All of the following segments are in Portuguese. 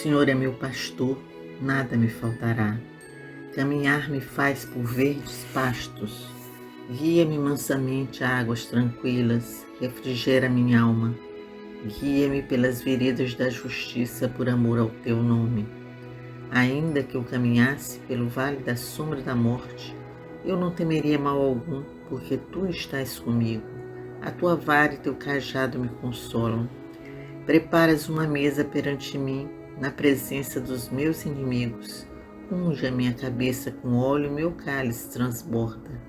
Senhor é meu pastor, nada me faltará. Caminhar me faz por verdes pastos. Guia-me mansamente a águas tranquilas, refrigera minha alma. Guia-me pelas veredas da justiça por amor ao teu nome. Ainda que eu caminhasse pelo vale da sombra da morte, eu não temeria mal algum, porque tu estás comigo. A tua vara e teu cajado me consolam. Preparas uma mesa perante mim, na presença dos meus inimigos. Unge a minha cabeça com óleo e meu cálice transborda.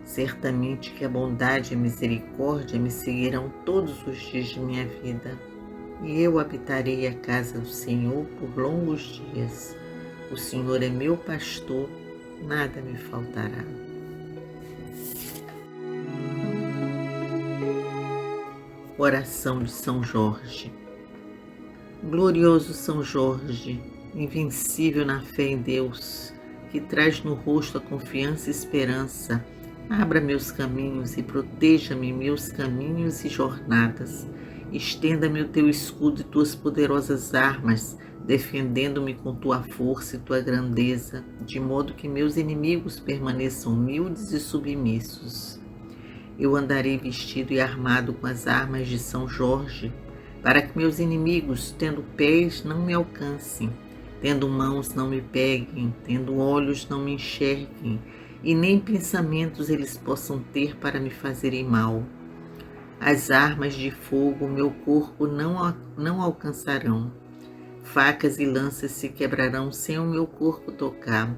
Certamente que a bondade e a misericórdia me seguirão todos os dias de minha vida, e eu habitarei a casa do Senhor por longos dias. O Senhor é meu pastor, nada me faltará. Oração de São Jorge. Glorioso São Jorge, invencível na fé em Deus, que traz no rosto a confiança e esperança, abra meus caminhos e proteja-me meus caminhos e jornadas. Estenda-me o teu escudo e tuas poderosas armas, defendendo-me com tua força e tua grandeza, de modo que meus inimigos permaneçam humildes e submissos. Eu andarei vestido e armado com as armas de São Jorge, para que meus inimigos, tendo pés, não me alcancem, tendo mãos, não me peguem, tendo olhos, não me enxerguem, e nem pensamentos eles possam ter para me fazerem mal. As armas de fogo meu corpo não alcançarão. Facas e lanças se quebrarão sem o meu corpo tocar.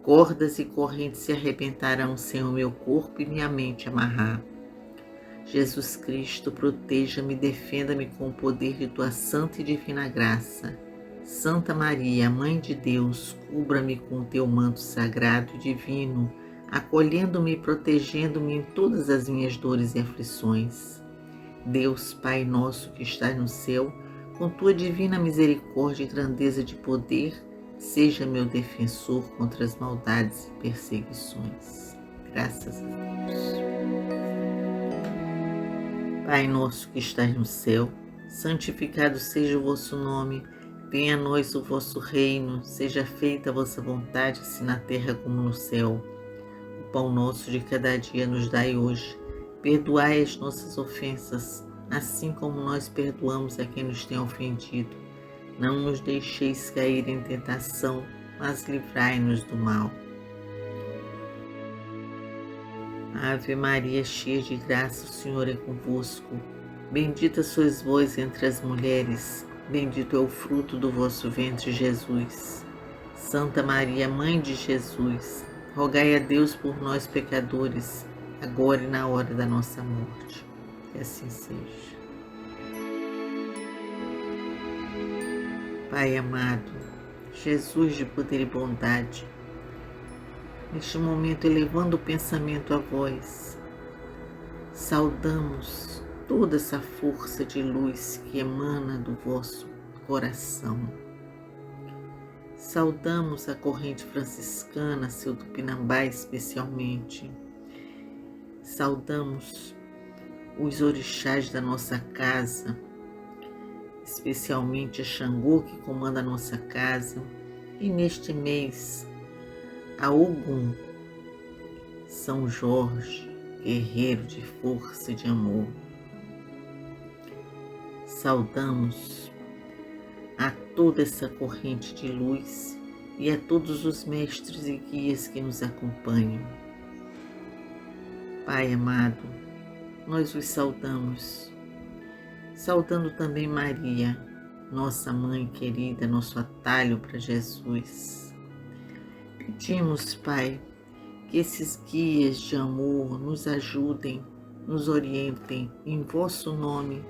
Cordas e correntes se arrebentarão sem o meu corpo e minha mente amarrar. Jesus Cristo, proteja-me e defenda-me com o poder de tua santa e divina graça. Santa Maria, Mãe de Deus, cubra-me com o teu manto sagrado e divino, acolhendo-me e protegendo-me em todas as minhas dores e aflições. Deus, Pai nosso que estás no céu, com tua divina misericórdia e grandeza de poder, seja meu defensor contra as maldades e perseguições. Graças a Deus. Pai nosso que estás no céu, santificado seja o vosso nome, venha a nós o vosso reino, seja feita a vossa vontade, assim na terra como no céu. O pão nosso de cada dia nos dai hoje, perdoai as nossas ofensas, assim como nós perdoamos a quem nos tem ofendido. Não nos deixeis cair em tentação, mas livrai-nos do mal. Ave Maria, cheia de graça, o Senhor é convosco. Bendita sois vós entre as mulheres, bendito é o fruto do vosso ventre, Jesus. Santa Maria, Mãe de Jesus, rogai a Deus por nós, pecadores, agora e na hora da nossa morte. Que assim seja. Pai amado, Jesus de poder e bondade, neste momento, elevando o pensamento a vós, saudamos toda essa força de luz que emana do vosso coração. Saudamos a corrente franciscana, seu Tupinambá especialmente. Saudamos os orixás da nossa casa, especialmente a Xangô que comanda a nossa casa, e neste mês a Ogum, São Jorge, guerreiro de força e de amor. Saudamos a toda essa corrente de luz e a todos os mestres e guias que nos acompanham. Pai amado, nós os saudamos, saudando também Maria, nossa mãe querida, nosso atalho para Jesus. Pedimos, Pai, que esses guias de amor nos ajudem, nos orientem em vosso nome,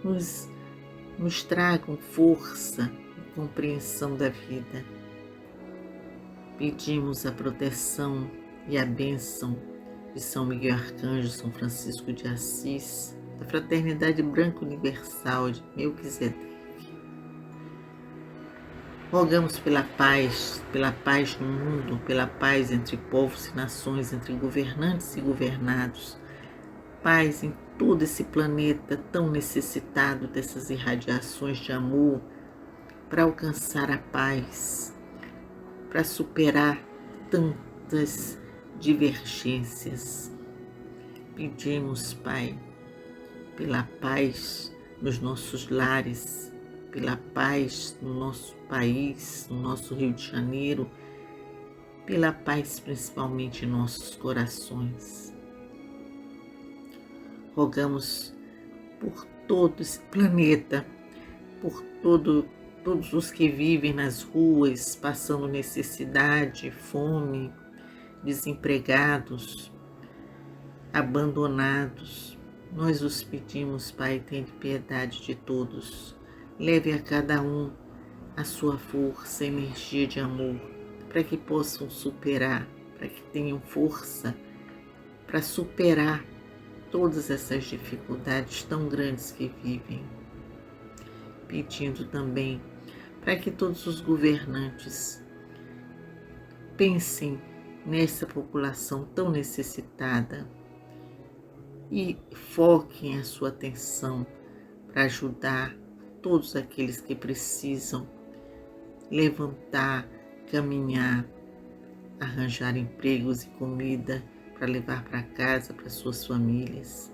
nos tragam força e compreensão da vida. Pedimos a proteção e a bênção de São Miguel Arcanjo, São Francisco de Assis, da Fraternidade Branca Universal de Melquisedeque. Rogamos pela paz no mundo, pela paz entre povos e nações, entre governantes e governados, paz em todo esse planeta tão necessitado dessas irradiações de amor, para alcançar a paz, para superar tantas divergências. Pedimos, Pai, pela paz nos nossos lares, pela paz no nosso país, no nosso Rio de Janeiro, pela paz principalmente em nossos corações. Rogamos por todo esse planeta, por todos os que vivem nas ruas, passando necessidade, fome, desempregados, abandonados. Nós os pedimos, Pai, tenha piedade de todos. Leve a cada um a sua força, energia de amor, para que possam superar, para que tenham força para superar todas essas dificuldades tão grandes que vivem. Pedindo também para que todos os governantes pensem nessa população tão necessitada e foquem a sua atenção para ajudar todos aqueles que precisam levantar, caminhar, arranjar empregos e comida para levar para casa, para suas famílias.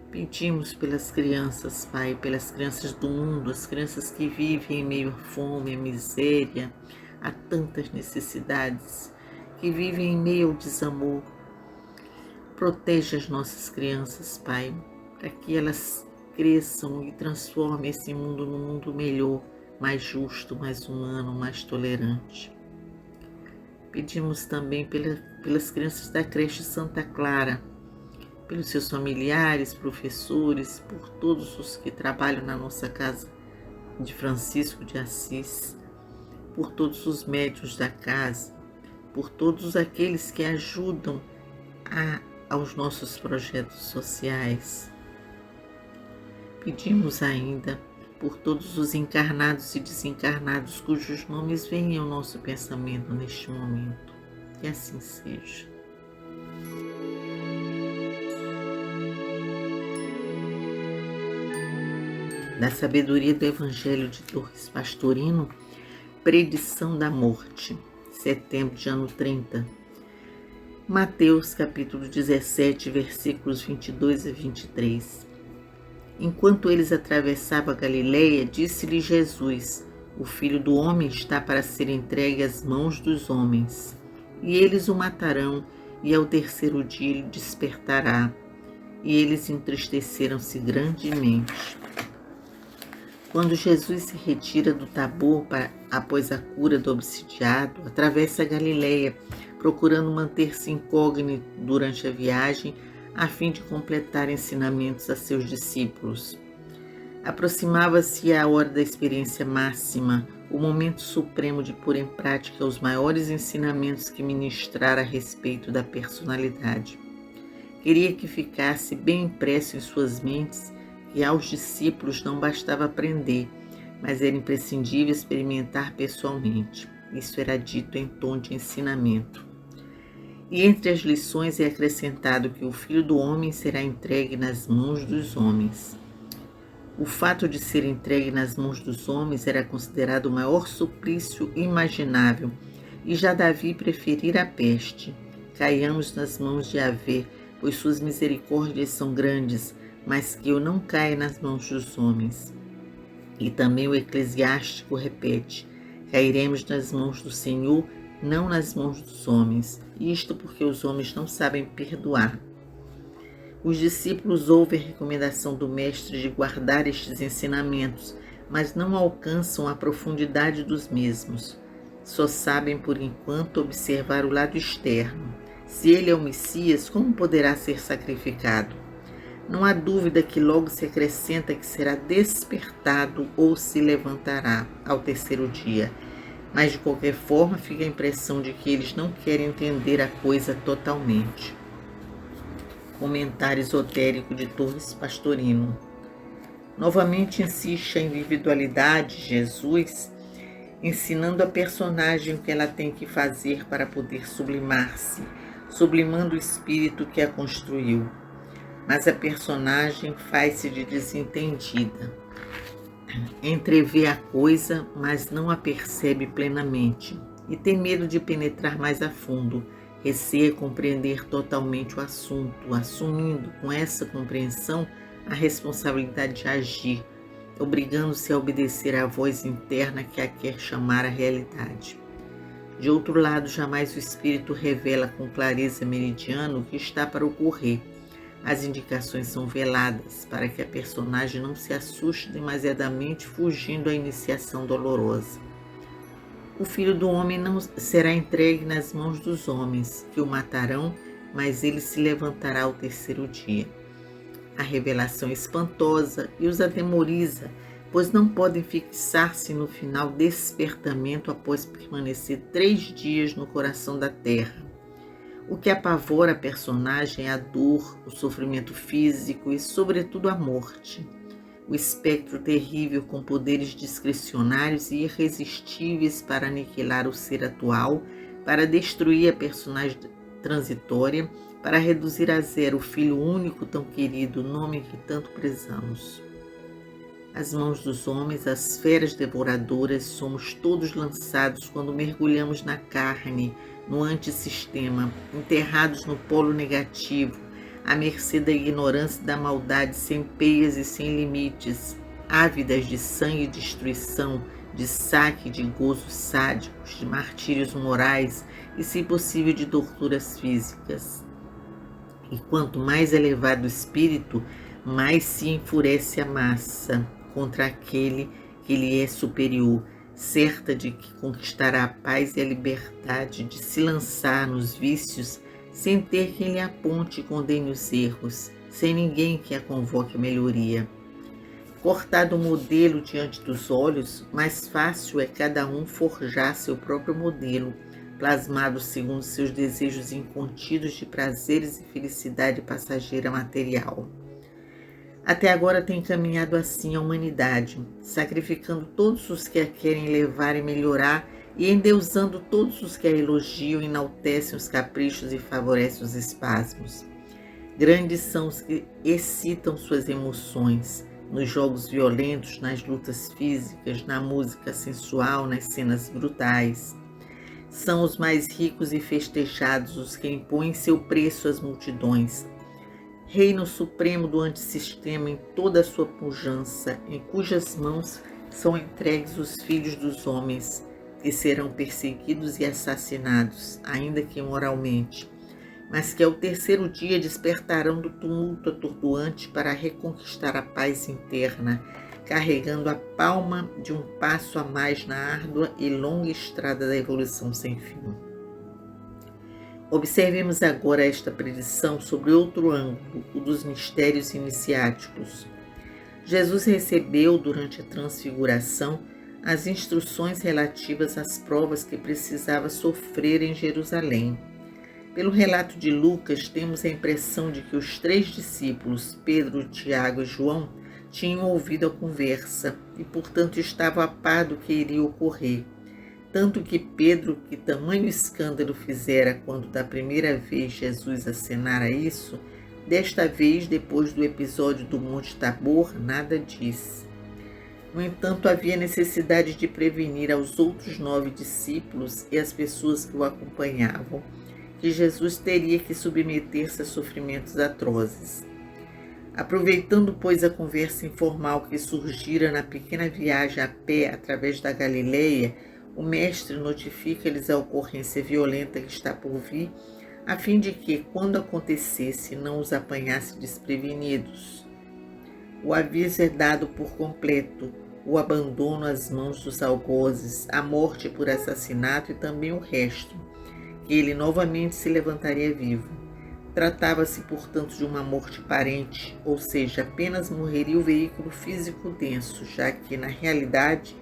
Pedimos pelas crianças, Pai, pelas crianças do mundo, as crianças que vivem em meio à fome, à miséria, a tantas necessidades, que vivem em meio ao desamor. Proteja as nossas crianças, Pai, para que elas cresçam e transformem esse mundo num mundo melhor, mais justo, mais humano, mais tolerante. Pedimos também pelas crianças da creche Santa Clara, pelos seus familiares, professores, por todos os que trabalham na nossa casa de Francisco de Assis, por todos os médios da casa, por todos aqueles que ajudam aos nossos projetos sociais. Pedimos ainda por todos os encarnados e desencarnados cujos nomes vêm ao nosso pensamento neste momento. Que assim seja. Da sabedoria do Evangelho de Torres Pastorino, predição da morte, setembro de ano 30. Mateus capítulo 17, versículos 22 a 23. Enquanto eles atravessavam a Galileia, disse-lhe Jesus: o Filho do Homem está para ser entregue às mãos dos homens, e eles o matarão, e ao terceiro dia ele despertará. E eles entristeceram-se grandemente. Quando Jesus se retira do Tabor após a cura do obsidiado, atravessa a Galileia, procurando manter-se incógnito durante a viagem, a fim de completar ensinamentos a seus discípulos. Aproximava-se a hora da experiência máxima, o momento supremo de pôr em prática os maiores ensinamentos que ministrara a respeito da personalidade. Queria que ficasse bem impresso em suas mentes que aos discípulos não bastava aprender, mas era imprescindível experimentar pessoalmente. Isso era dito em tom de ensinamento. E entre as lições é acrescentado que o Filho do Homem será entregue nas mãos dos homens. O fato de ser entregue nas mãos dos homens era considerado o maior suplício imaginável, e já Davi preferira a peste. Caiamos nas mãos de Yahvé, pois suas misericórdias são grandes, mas que eu não caia nas mãos dos homens. E também o eclesiástico repete: cairemos nas mãos do Senhor, não nas mãos dos homens, isto porque os homens não sabem perdoar. Os discípulos ouvem a recomendação do Mestre de guardar estes ensinamentos, mas não alcançam a profundidade dos mesmos. Só sabem, por enquanto, observar o lado externo. Se ele é o Messias, como poderá ser sacrificado? Não há dúvida que logo se acrescenta que será despertado ou se levantará ao terceiro dia. Mas, de qualquer forma, fica a impressão de que eles não querem entender a coisa totalmente. Comentário esotérico de Torres Pastorino. Novamente insiste a individualidade de Jesus, ensinando a personagem o que ela tem que fazer para poder sublimar-se, sublimando o espírito que a construiu. Mas a personagem faz-se de desentendida. Entrevê a coisa, mas não a percebe plenamente, e tem medo de penetrar mais a fundo, receia compreender totalmente o assunto, assumindo com essa compreensão a responsabilidade de agir, obrigando-se a obedecer à voz interna que a quer chamar à realidade. De outro lado, jamais o espírito revela com clareza meridiana o que está para ocorrer. As indicações são veladas para que a personagem não se assuste demasiadamente fugindo à iniciação dolorosa. O Filho do Homem não será entregue nas mãos dos homens, que o matarão, mas ele se levantará ao terceiro dia. A revelação é espantosa e os atemoriza, pois não podem fixar-se no final despertamento após permanecer 3 dias no coração da terra. O que apavora a personagem é a dor, o sofrimento físico e, sobretudo, a morte. O espectro terrível com poderes discricionários e irresistíveis para aniquilar o ser atual, para destruir a personagem transitória, para reduzir a zero o filho único tão querido, nome que tanto prezamos. As mãos dos homens, as feras devoradoras, somos todos lançados quando mergulhamos na carne, no antissistema, enterrados no polo negativo, à mercê da ignorância e da maldade sem peias e sem limites, ávidas de sangue e destruição, de saque e de gozos sádicos, de martírios morais e, se possível, de torturas físicas. E quanto mais elevado o espírito, mais se enfurece a massa contra aquele que lhe é superior, certa de que conquistará a paz e a liberdade de se lançar nos vícios sem ter quem lhe aponte e condene os erros, sem ninguém que a convoque à melhoria. Cortado o modelo diante dos olhos, mais fácil é cada um forjar seu próprio modelo, plasmado segundo seus desejos incontidos de prazeres e felicidade passageira material. Até agora tem caminhado assim a humanidade, sacrificando todos os que a querem levar e melhorar e endeusando todos os que a elogiam, enaltecem os caprichos e favorecem os espasmos. Grandes são os que excitam suas emoções, nos jogos violentos, nas lutas físicas, na música sensual, nas cenas brutais. São os mais ricos e festejados os que impõem seu preço às multidões. Reino supremo do antissistema em toda a sua pujança, em cujas mãos são entregues os filhos dos homens, que serão perseguidos e assassinados, ainda que imoralmente, mas que ao terceiro dia despertarão do tumulto atordoante para reconquistar a paz interna, carregando a palma de um passo a mais na árdua e longa estrada da evolução sem fim. Observemos agora esta predição sobre outro ângulo, o dos mistérios iniciáticos. Jesus recebeu, durante a transfiguração, as instruções relativas às provas que precisava sofrer em Jerusalém. Pelo relato de Lucas, temos a impressão de que os 3 discípulos, Pedro, Tiago e João, tinham ouvido a conversa e, portanto, estavam a par do que iria ocorrer. Tanto que Pedro, que tamanho escândalo fizera quando da primeira vez Jesus acenara isso, desta vez, depois do episódio do Monte Tabor, nada disse. No entanto, havia necessidade de prevenir aos outros 9 discípulos e às pessoas que o acompanhavam, que Jesus teria que submeter-se a sofrimentos atrozes. Aproveitando, pois, a conversa informal que surgira na pequena viagem a pé através da Galileia, o mestre notifica-lhes a ocorrência violenta que está por vir, a fim de que, quando acontecesse, não os apanhasse desprevenidos. O aviso é dado por completo, o abandono às mãos dos algozes, a morte por assassinato e também o resto, que ele novamente se levantaria vivo. Tratava-se, portanto, de uma morte parente, ou seja, apenas morreria o veículo físico denso, já que, na realidade,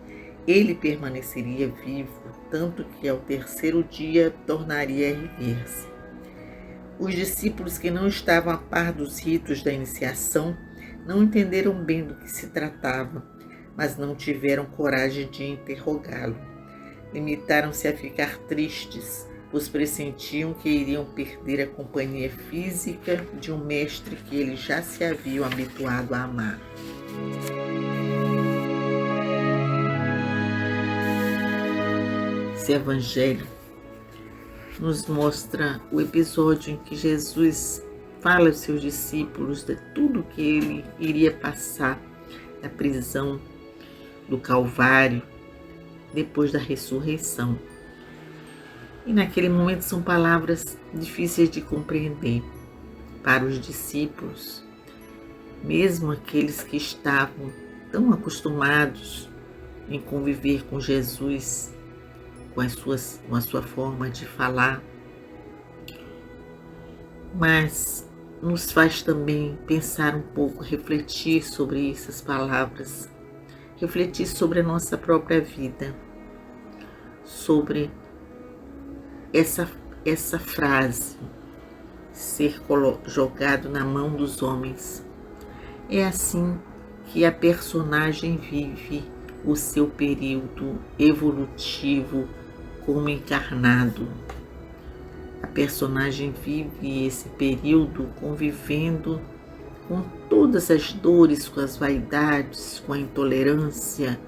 ele permaneceria vivo, tanto que ao terceiro dia tornaria a erguer-se. Os discípulos que não estavam a par dos ritos da iniciação não entenderam bem do que se tratava, mas não tiveram coragem de interrogá-lo. Limitaram-se a ficar tristes, pois pressentiam que iriam perder a companhia física de um mestre que eles já se haviam habituado a amar. Esse evangelho nos mostra o episódio em que Jesus fala aos seus discípulos de tudo que ele iria passar na prisão do Calvário depois da ressurreição. E naquele momento são palavras difíceis de compreender para os discípulos, mesmo aqueles que estavam tão acostumados em conviver com Jesus, com a sua forma de falar, mas nos faz também pensar um pouco, refletir sobre essas palavras, refletir sobre a nossa própria vida, sobre essa frase, ser jogado na mão dos homens. É assim que a personagem vive o seu período evolutivo como encarnado. A personagem vive esse período convivendo com todas as dores, com as vaidades, com a intolerância,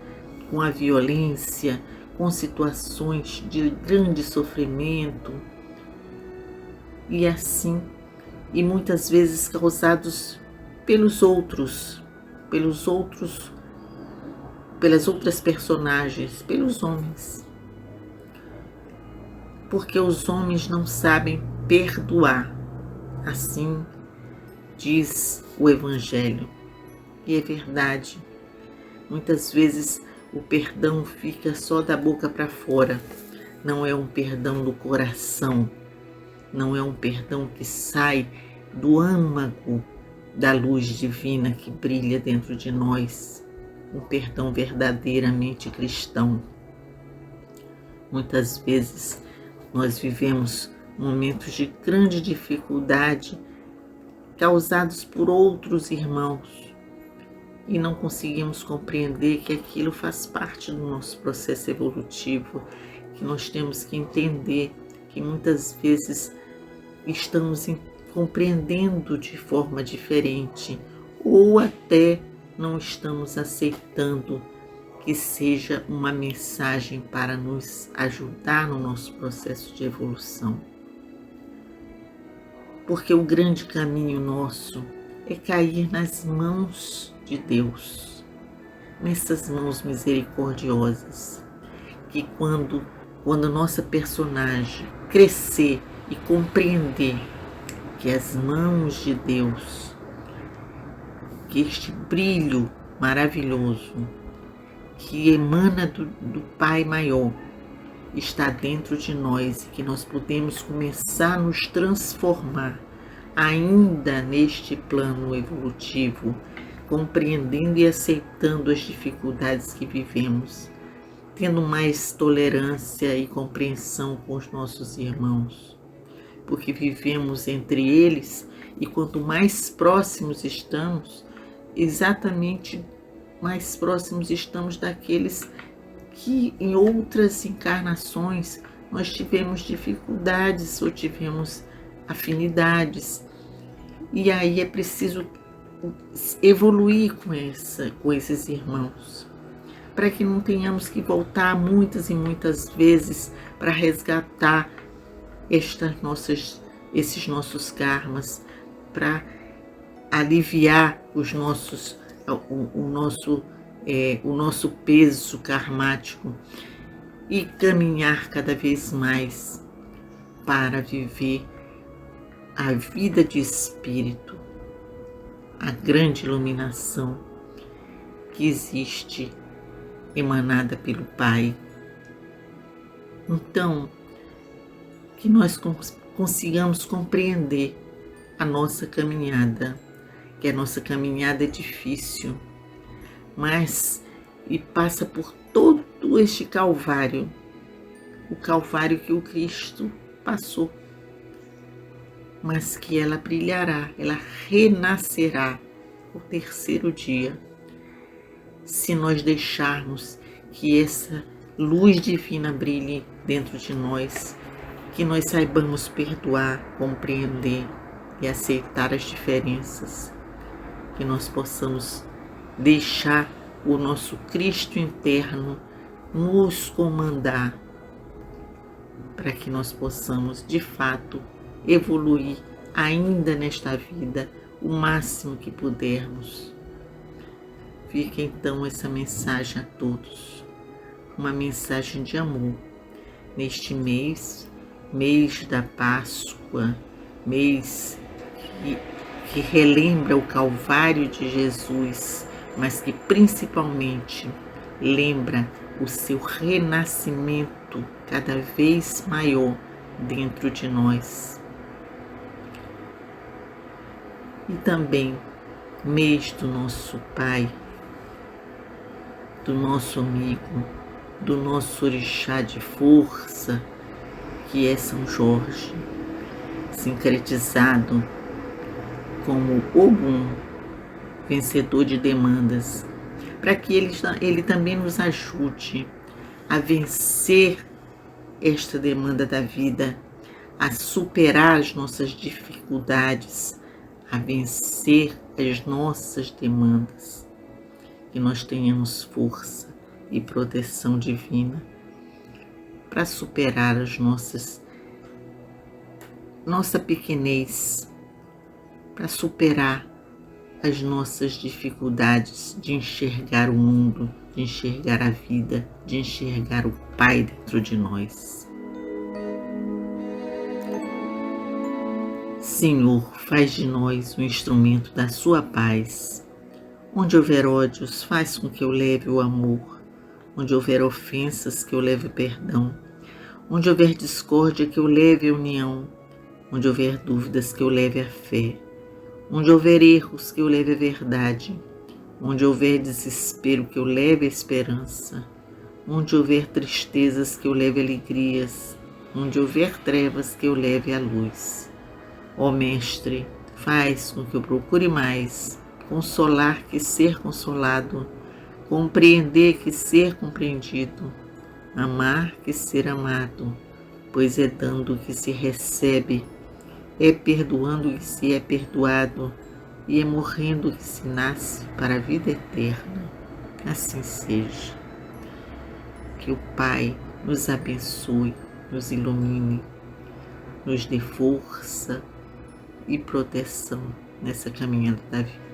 com a violência, com situações de grande sofrimento, e muitas vezes causados pelas outras personagens, pelos homens. Porque os homens não sabem perdoar, assim diz o Evangelho. E é verdade, muitas vezes o perdão fica só da boca para fora, não é um perdão do coração, não é um perdão que sai do âmago da luz divina que brilha dentro de nós, um perdão verdadeiramente cristão. Muitas vezes nós vivemos momentos de grande dificuldade causados por outros irmãos e não conseguimos compreender que aquilo faz parte do nosso processo evolutivo, que nós temos que entender que muitas vezes estamos compreendendo de forma diferente ou até não estamos aceitando que seja uma mensagem para nos ajudar no nosso processo de evolução. Porque o grande caminho nosso é cair nas mãos de Deus, nessas mãos misericordiosas, que quando nossa personagem crescer e compreender que as mãos de Deus, que este brilho maravilhoso que emana do Pai maior está dentro de nós e que nós podemos começar a nos transformar ainda neste plano evolutivo, compreendendo e aceitando as dificuldades que vivemos, tendo mais tolerância e compreensão com os nossos irmãos, porque vivemos entre eles e quanto mais próximos estamos, exatamente mais próximos estamos daqueles que em outras encarnações nós tivemos dificuldades ou tivemos afinidades. E aí é preciso evoluir com esses irmãos, para que não tenhamos que voltar muitas e muitas vezes para resgatar esses nossos karmas, para aliviar o nosso peso karmático e caminhar cada vez mais para viver a vida de espírito, a grande iluminação que existe emanada pelo Pai. Então, que nós consigamos compreender a nossa caminhada, que a nossa caminhada é difícil, mas e passa por todo este Calvário, o Calvário que o Cristo passou, mas que ela brilhará, ela renascerá o terceiro dia, se nós deixarmos que essa luz divina brilhe dentro de nós, que nós saibamos perdoar, compreender e aceitar as diferenças, que nós possamos deixar o nosso Cristo interno nos comandar para que nós possamos, de fato, evoluir ainda nesta vida o máximo que pudermos. Fica então essa mensagem a todos, uma mensagem de amor neste mês da Páscoa, mês que relembra o Calvário de Jesus, mas que principalmente lembra o seu renascimento cada vez maior dentro de nós. E também mês do nosso Pai, do nosso amigo, do nosso orixá de força, que é São Jorge, sincretizado como Ogum, vencedor de demandas, para que ele também nos ajude a vencer esta demanda da vida, a superar as nossas dificuldades, a vencer as nossas demandas, que nós tenhamos força e proteção divina para superar nossa pequenez, para superar as nossas dificuldades de enxergar o mundo, de enxergar a vida, de enxergar o Pai dentro de nós. Senhor, faz de nós um instrumento da sua paz. Onde houver ódios, faz com que eu leve o amor. Onde houver ofensas, que eu leve o perdão. Onde houver discórdia, que eu leve a união. Onde houver dúvidas, que eu leve a fé. Onde houver erros, que eu leve a verdade. Onde houver desespero, que eu leve a esperança. Onde houver tristezas, que eu leve alegrias. Onde houver trevas, que eu leve a luz. Ó Mestre, faz com que eu procure mais consolar que ser consolado, compreender que ser compreendido, amar que ser amado, pois é dando que se recebe, é perdoando que se é perdoado e é morrendo que se nasce para a vida eterna. Assim seja. Que o Pai nos abençoe, nos ilumine, nos dê força e proteção nessa caminhada da vida.